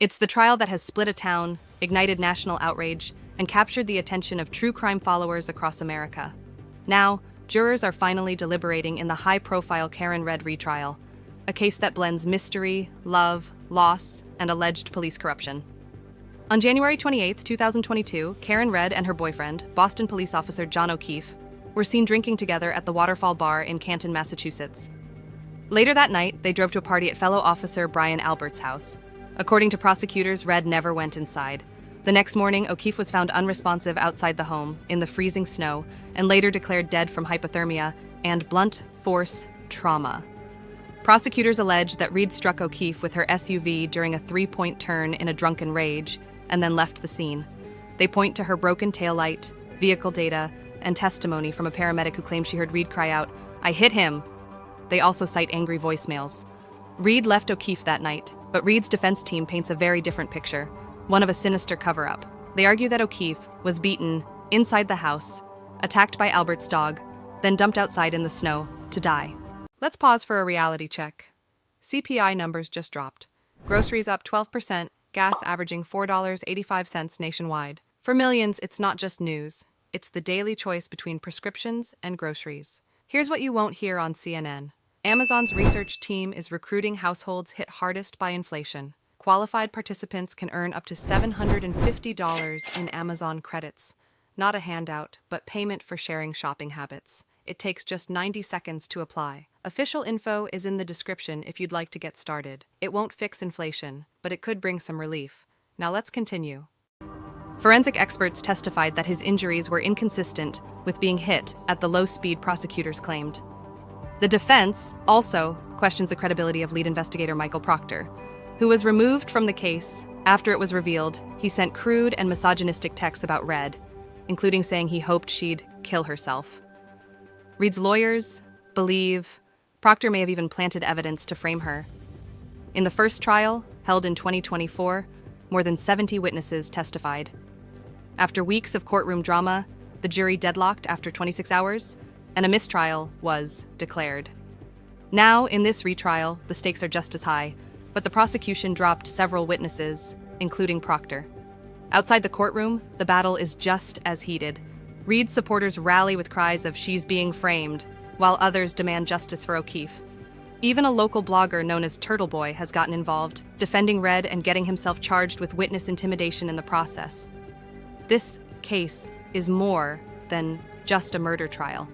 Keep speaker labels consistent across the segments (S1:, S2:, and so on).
S1: It's the trial that has split a town, ignited national outrage, and captured the attention of true crime followers across America. Now, jurors are finally deliberating in the high-profile Karen Red retrial, a case that blends mystery, love, loss, and alleged police corruption. On January 28, 2022, Karen Red and her boyfriend, Boston police officer John O'Keefe, were seen drinking together at the Waterfall Bar in Canton, Massachusetts. Later that night, they drove to a party at fellow officer Brian Albert's house. According to prosecutors, Red never went inside. The next morning, O'Keefe was found unresponsive outside the home, in the freezing snow, and later declared dead from hypothermia and blunt force trauma. Prosecutors allege that Reed struck O'Keefe with her SUV during a three-point turn in a drunken rage, and then left the scene. They point to her broken taillight, vehicle data, and testimony from a paramedic who claimed she heard Reed cry out, "I hit him!" They also cite angry voicemails. Reed left O'Keefe that night, but Reed's defense team paints a very different picture, one of a sinister cover-up. They argue that O'Keefe was beaten inside the house, attacked by Albert's dog, then dumped outside in the snow to die. Let's pause for a reality check. CPI numbers just dropped. Groceries up 12%, gas averaging $4.85 nationwide. For millions, it's not just news. It's the daily choice between prescriptions and groceries. Here's what you won't hear on CNN. Amazon's research team is recruiting households hit hardest by inflation. Qualified participants can earn up to $750 in Amazon credits. Not a handout, but payment for sharing shopping habits. It takes just 90 seconds to apply. Official info is in the description if you'd like to get started. It won't fix inflation, but it could bring some relief. Now let's continue. Forensic experts testified that his injuries were inconsistent with being hit at the low speed prosecutors claimed. The defense also questions the credibility of lead investigator Michael Proctor, who was removed from the case after it was revealed he sent crude and misogynistic texts about Red, including saying he hoped she'd kill herself. Reed's lawyers believe Proctor may have even planted evidence to frame her. In the first trial, held in 2024, more than 70 witnesses testified. After weeks of courtroom drama, the jury deadlocked after 26 hours, and a mistrial was declared. Now, in this retrial, the stakes are just as high, but the prosecution dropped several witnesses, including Proctor. Outside the courtroom, the battle is just as heated. Reed's supporters rally with cries of "she's being framed," while others demand justice for O'Keefe. Even a local blogger known as Turtle Boy has gotten involved, defending Red and getting himself charged with witness intimidation in the process. This case is more than just a murder trial.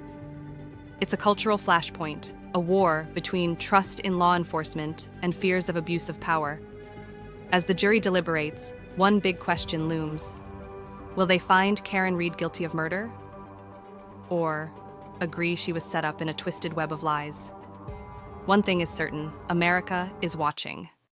S1: It's a cultural flashpoint, a war between trust in law enforcement and fears of abuse of power. As the jury deliberates, one big question looms. Will they find Karen Reed guilty of murder? Or agree she was set up in a twisted web of lies? One thing is certain, America is watching.